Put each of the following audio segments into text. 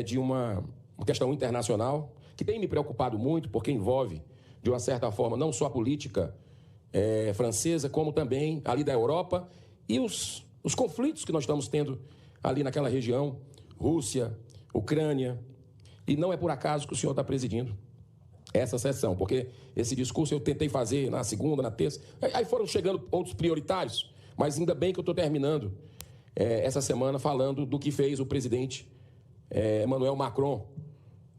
de uma questão internacional que tem me preocupado muito, porque envolve, de uma certa forma, não só a política francesa, como também ali da Europa e os conflitos que nós estamos tendo ali naquela região, Rússia, Ucrânia. E não é por acaso que o senhor está presidindo essa sessão, porque esse discurso eu tentei fazer na segunda, na terça, aí foram chegando outros prioritários, mas ainda bem que eu estou terminando essa semana falando do que fez o presidente Emmanuel Macron,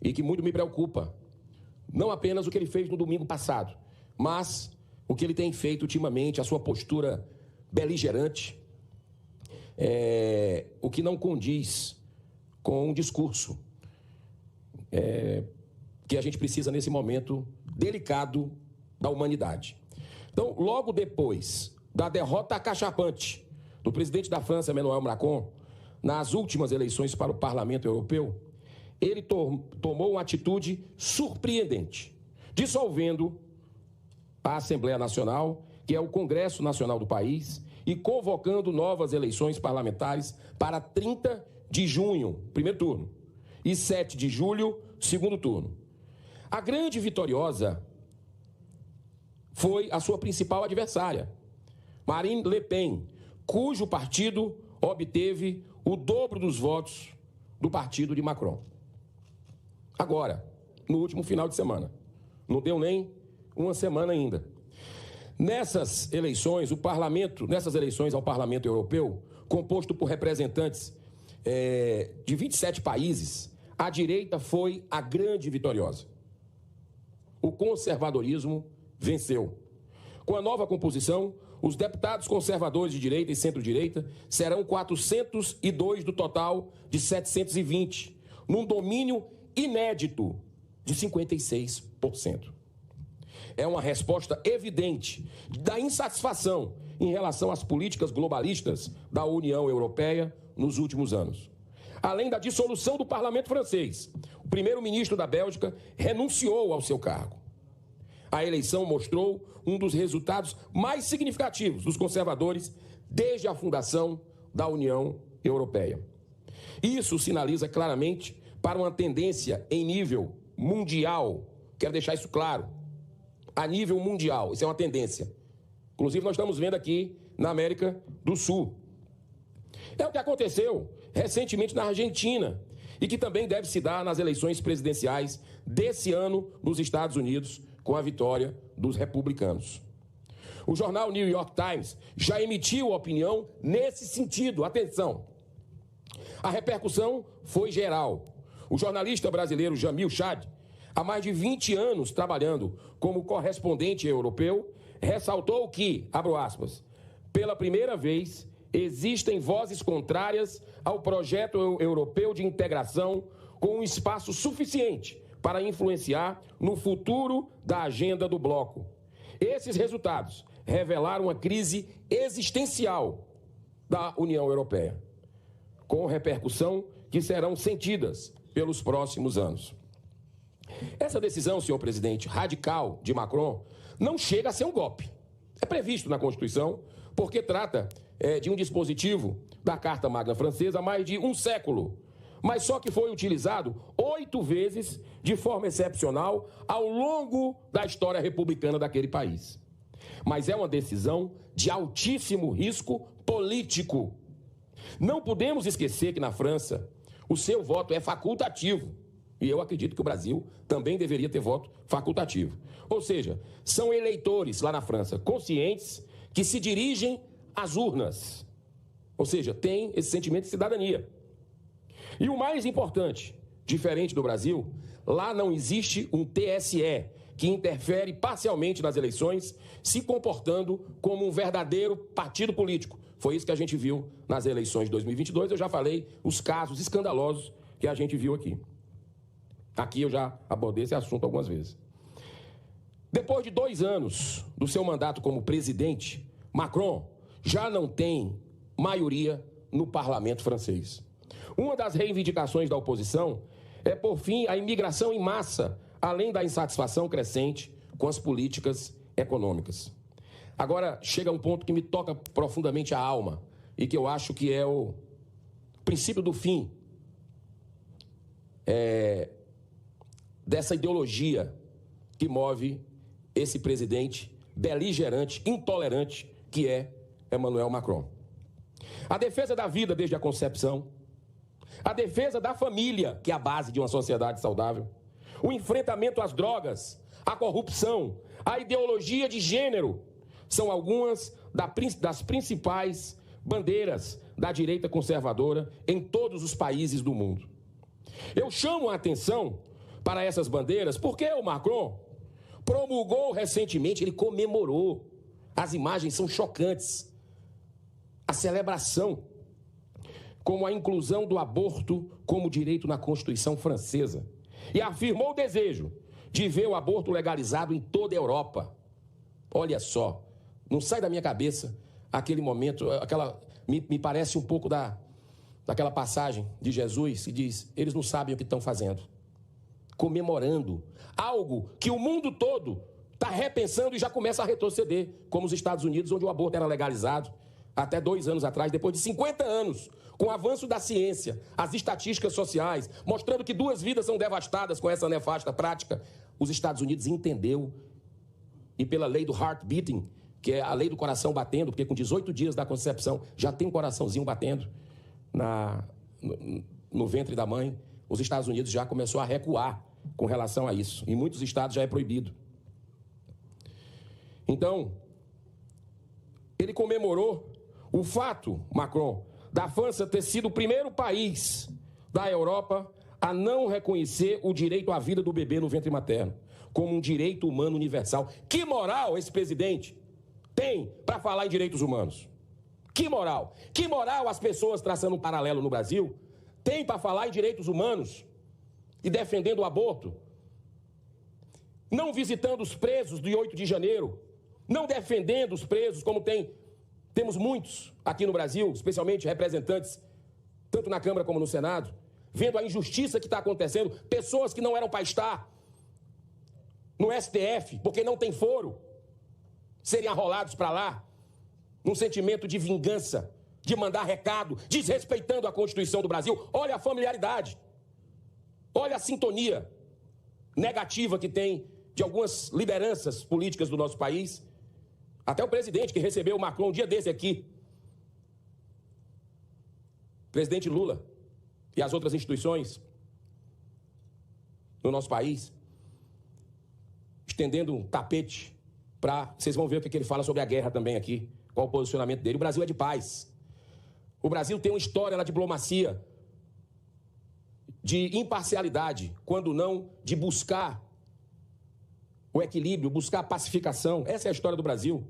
e que muito me preocupa. Não apenas o que ele fez no domingo passado, mas o que ele tem feito ultimamente, a sua postura beligerante, o que não condiz com um discurso que a gente precisa nesse momento delicado da humanidade. Então, logo depois da derrota acachapante do presidente da França, Emmanuel Macron, nas últimas eleições para o Parlamento Europeu, ele tomou uma atitude surpreendente, dissolvendo a Assembleia Nacional, que é o Congresso Nacional do país, e convocando novas eleições parlamentares para 30 de junho, primeiro turno, e 7 de julho, segundo turno. A grande vitoriosa foi a sua principal adversária, Marine Le Pen, cujo partido obteve o dobro dos votos do partido de Macron. Agora, no último final de semana. Não deu nem uma semana ainda. Nessas eleições ao Parlamento Europeu, composto por representantes de 27 países, a direita foi a grande vitoriosa. O conservadorismo venceu. Com a nova composição, os deputados conservadores de direita e centro-direita serão 402 do total de 720, num domínio inédito de 56%. É uma resposta evidente da insatisfação em relação às políticas globalistas da União Europeia nos últimos anos. Além da dissolução do parlamento francês, o primeiro-ministro da Bélgica renunciou ao seu cargo. A eleição mostrou um dos resultados mais significativos dos conservadores desde a fundação da União Europeia. Isso sinaliza claramente para uma tendência em nível mundial. Quero deixar isso claro. A nível mundial, isso é uma tendência. Inclusive, nós estamos vendo aqui na América do Sul. É o que aconteceu recentemente na Argentina e que também deve se dar nas eleições presidenciais desse ano nos Estados Unidos, com a vitória dos republicanos. O jornal New York Times já emitiu opinião nesse sentido. Atenção! A repercussão foi geral. O jornalista brasileiro Jamil Chad, há mais de 20 anos trabalhando como correspondente europeu, ressaltou que, abro aspas, pela primeira vez existem vozes contrárias ao projeto europeu de integração com um espaço suficiente para influenciar no futuro da agenda do bloco. Esses resultados revelaram uma crise existencial da União Europeia, com repercussão que serão sentidas pelos próximos anos. Essa decisão, senhor presidente, radical de Macron, não chega a ser um golpe. É previsto na Constituição, porque trata de um dispositivo da Carta Magna Francesa há mais de um século, mas só que foi utilizado 8 vezes de forma excepcional ao longo da história republicana daquele país. Mas é uma decisão de altíssimo risco político. Não podemos esquecer que na França o seu voto é facultativo. E eu acredito que o Brasil também deveria ter voto facultativo. Ou seja, são eleitores lá na França conscientes que se dirigem às urnas. Ou seja, têm esse sentimento de cidadania. E o mais importante, diferente do Brasil, lá não existe um TSE que interfere parcialmente nas eleições, se comportando como um verdadeiro partido político. Foi isso que a gente viu nas eleições de 2022. Eu já falei os casos escandalosos que a gente viu aqui. Aqui eu já abordei esse assunto algumas vezes. Depois de 2 anos do seu mandato como presidente, Macron já não tem maioria no parlamento francês. Uma das reivindicações da oposição é, por fim, a imigração em massa, além da insatisfação crescente com as políticas econômicas. Agora, chega um ponto que me toca profundamente a alma e que eu acho que é o princípio do fim dessa ideologia que move esse presidente beligerante, intolerante, que é Emmanuel Macron. A defesa da vida desde a concepção, a defesa da família, que é a base de uma sociedade saudável, o enfrentamento às drogas, a corrupção, a ideologia de gênero, são algumas das principais bandeiras da direita conservadora em todos os países do mundo. Eu chamo a atenção para essas bandeiras porque o Macron promulgou recentemente, ele comemorou, as imagens são chocantes, a celebração, como a inclusão do aborto como direito na Constituição francesa, e afirmou o desejo de ver o aborto legalizado em toda a Europa. Olha só, não sai da minha cabeça aquele momento, me parece um pouco daquela passagem de Jesus que diz, eles não sabem o que estão fazendo. Comemorando algo que o mundo todo está repensando e já começa a retroceder, como os Estados Unidos, onde o aborto era legalizado até 2 anos atrás, depois de 50 anos, com o avanço da ciência, as estatísticas sociais, mostrando que 2 vidas são devastadas com essa nefasta prática, os Estados Unidos entendeu, e pela lei do heart beating, que é a lei do coração batendo, porque com 18 dias da concepção já tem um coraçãozinho batendo no ventre da mãe, os Estados Unidos já começou a recuar com relação a isso. Em muitos estados já é proibido. Então, ele comemorou o fato, Macron, da França ter sido o primeiro país da Europa a não reconhecer o direito à vida do bebê no ventre materno como um direito humano universal. Que moral esse presidente tem para falar em direitos humanos? Que moral? Que moral as pessoas, traçando um paralelo no Brasil, têm para falar em direitos humanos e defendendo o aborto? Não visitando os presos do 8 de janeiro, não defendendo os presos, como temos muitos aqui no Brasil, especialmente representantes, tanto na Câmara como no Senado, vendo a injustiça que está acontecendo, pessoas que não eram para estar no STF, porque não tem foro, serem arrolados para lá, num sentimento de vingança, de mandar recado, desrespeitando a Constituição do Brasil. Olha a familiaridade, olha a sintonia negativa que tem de algumas lideranças políticas do nosso país, até o presidente que recebeu o Macron um dia desse aqui, presidente Lula e as outras instituições no nosso país, estendendo um tapete para... Vocês vão ver o que ele fala sobre a guerra também aqui, qual o posicionamento dele. O Brasil é de paz. O Brasil tem uma história na diplomacia de imparcialidade, quando não de buscar o equilíbrio, buscar a pacificação. Essa é a história do Brasil,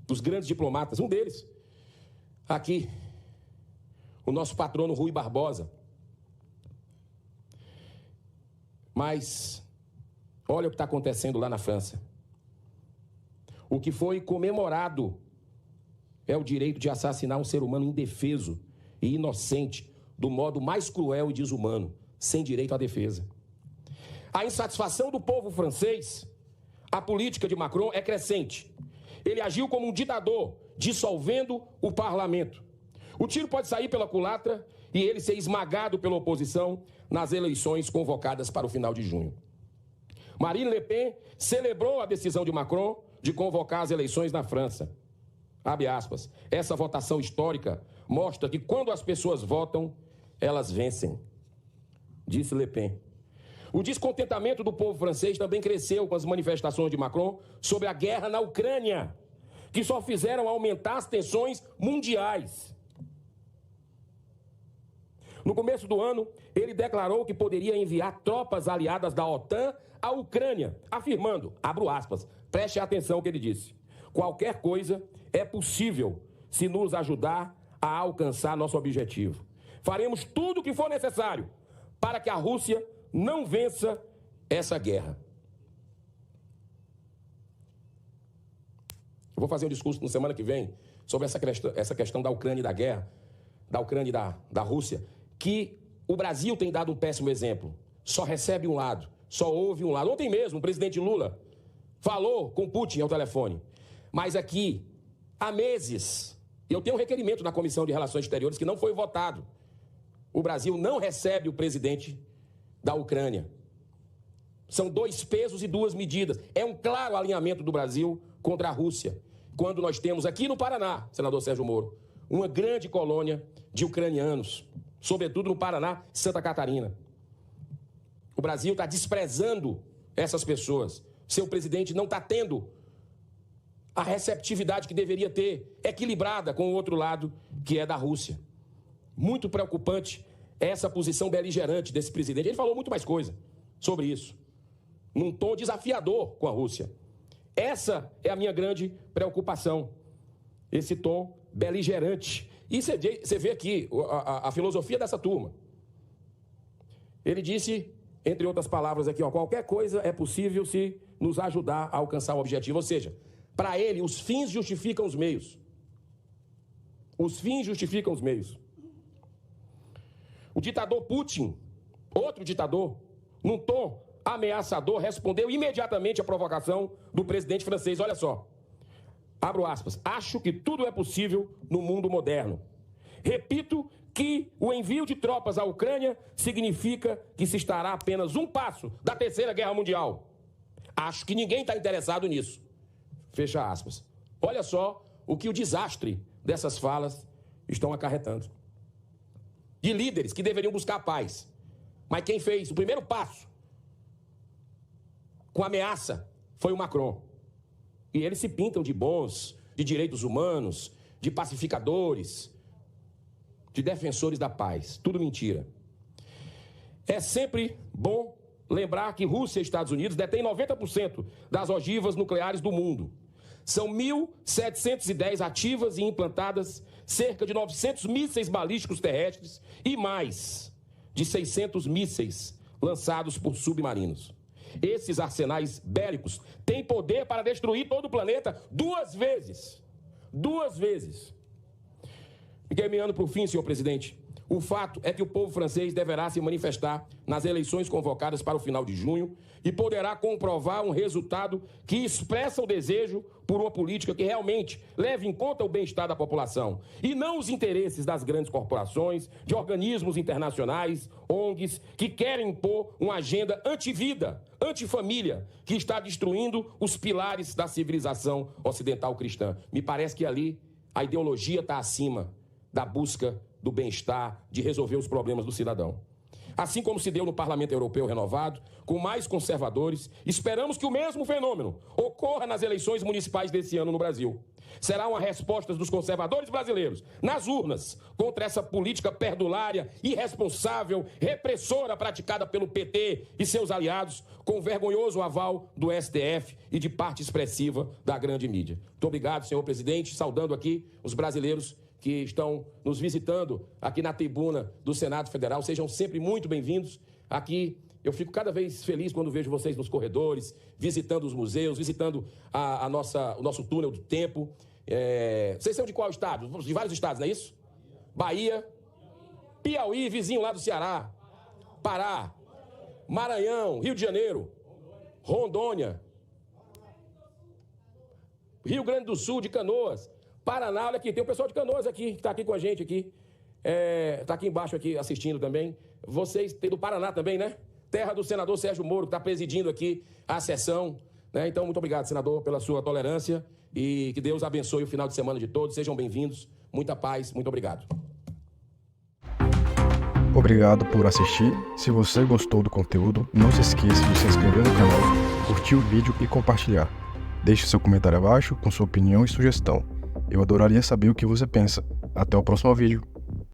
dos grandes diplomatas. Um deles, aqui, o nosso patrono Rui Barbosa. Mas olha o que está acontecendo lá na França. O que foi comemorado é o direito de assassinar um ser humano indefeso e inocente, do modo mais cruel e desumano, sem direito à defesa. A insatisfação do povo francês, a política de Macron é crescente. Ele agiu como um ditador, dissolvendo o parlamento. O tiro pode sair pela culatra e ele ser esmagado pela oposição nas eleições convocadas para o final de junho. Marine Le Pen celebrou a decisão de Macron de convocar as eleições na França. Abre aspas. Essa votação histórica mostra que quando as pessoas votam, elas vencem, disse Le Pen. O descontentamento do povo francês também cresceu com as manifestações de Macron sobre a guerra na Ucrânia, que só fizeram aumentar as tensões mundiais. No começo do ano, ele declarou que poderia enviar tropas aliadas da OTAN à Ucrânia, afirmando, abro aspas, preste atenção ao que ele disse, qualquer coisa é possível se nos ajudar a alcançar nosso objetivo. Faremos tudo o que for necessário para que a Rússia não vença essa guerra. Eu vou fazer um discurso na semana que vem sobre essa questão da Ucrânia e da guerra, da Ucrânia e da Rússia, que o Brasil tem dado um péssimo exemplo. Só recebe um lado, só ouve um lado. Ontem mesmo, o presidente Lula falou com Putin ao telefone. Mas aqui, há meses, eu tenho um requerimento na Comissão de Relações Exteriores que não foi votado. O Brasil não recebe o presidente da Ucrânia. São 2 pesos e 2 medidas. É um claro alinhamento do Brasil contra a Rússia. Quando nós temos aqui no Paraná, senador Sérgio Moro, uma grande colônia de ucranianos, sobretudo no Paraná e Santa Catarina. O Brasil está desprezando essas pessoas. Seu presidente não está tendo a receptividade que deveria ter, equilibrada com o outro lado, que é da Rússia. Muito preocupante essa posição beligerante desse presidente. Ele falou muito mais coisa sobre isso, num tom desafiador com a Rússia. Essa é a minha grande preocupação, esse tom beligerante. E você vê aqui a filosofia dessa turma. Ele disse, entre outras palavras aqui, qualquer coisa é possível se nos ajudar a alcançar o objetivo. Ou seja, para ele, os fins justificam os meios. Os fins justificam os meios. O ditador Putin, outro ditador, num tom ameaçador, respondeu imediatamente à provocação do presidente francês. Olha só, abro aspas, acho que tudo é possível no mundo moderno. Repito que o envio de tropas à Ucrânia significa que se estará a apenas um passo da Terceira Guerra Mundial. Acho que ninguém está interessado nisso. Fecha aspas. Olha só o que o desastre dessas falas estão acarretando. De líderes que deveriam buscar a paz. Mas quem fez o primeiro passo com ameaça foi o Macron. E eles se pintam de bons, de direitos humanos, de pacificadores, de defensores da paz. Tudo mentira. É sempre bom lembrar que Rússia e Estados Unidos detêm 90% das ogivas nucleares do mundo. São 1.710 ativas e implantadas, cerca de 900 mísseis balísticos terrestres e mais de 600 mísseis lançados por submarinos. Esses arsenais bélicos têm poder para destruir todo o planeta 2 vezes. 2 vezes. Encaminhando para o fim, senhor presidente, o fato é que o povo francês deverá se manifestar nas eleições convocadas para o final de junho e poderá comprovar um resultado que expressa o desejo por uma política que realmente leve em conta o bem-estar da população e não os interesses das grandes corporações, de organismos internacionais, ONGs, que querem impor uma agenda anti-vida, anti-família, que está destruindo os pilares da civilização ocidental cristã. Me parece que ali a ideologia está acima da busca do bem-estar, de resolver os problemas do cidadão. Assim como se deu no Parlamento Europeu renovado, com mais conservadores, esperamos que o mesmo fenômeno ocorra nas eleições municipais desse ano no Brasil. Será uma resposta dos conservadores brasileiros, nas urnas, contra essa política perdulária, irresponsável, repressora praticada pelo PT e seus aliados, com vergonhoso aval do STF e de parte expressiva da grande mídia. Muito obrigado, senhor presidente, saudando aqui os brasileiros que estão nos visitando aqui na tribuna do Senado Federal. Sejam sempre muito bem-vindos. Aqui eu fico cada vez feliz quando vejo vocês nos corredores, visitando os museus, visitando o nosso túnel do tempo. Vocês são de qual estado? De vários estados, não é isso? Bahia, Piauí, vizinho lá do Ceará, Pará, Maranhão, Rio de Janeiro, Rondônia, Rio Grande do Sul, de Canoas, Paraná. Olha aqui, tem o pessoal de Canoas aqui, que está aqui com a gente aqui. Está aqui embaixo aqui assistindo também. Vocês tem do Paraná também, né? Terra do senador Sérgio Moro, que está presidindo aqui a sessão. Né? Então, muito obrigado, senador, pela sua tolerância e que Deus abençoe o final de semana de todos. Sejam bem-vindos. Muita paz. Muito obrigado. Obrigado por assistir. Se você gostou do conteúdo, não se esqueça de se inscrever no canal, curtir o vídeo e compartilhar. Deixe seu comentário abaixo com sua opinião e sugestão. Eu adoraria saber o que você pensa. Até o próximo vídeo.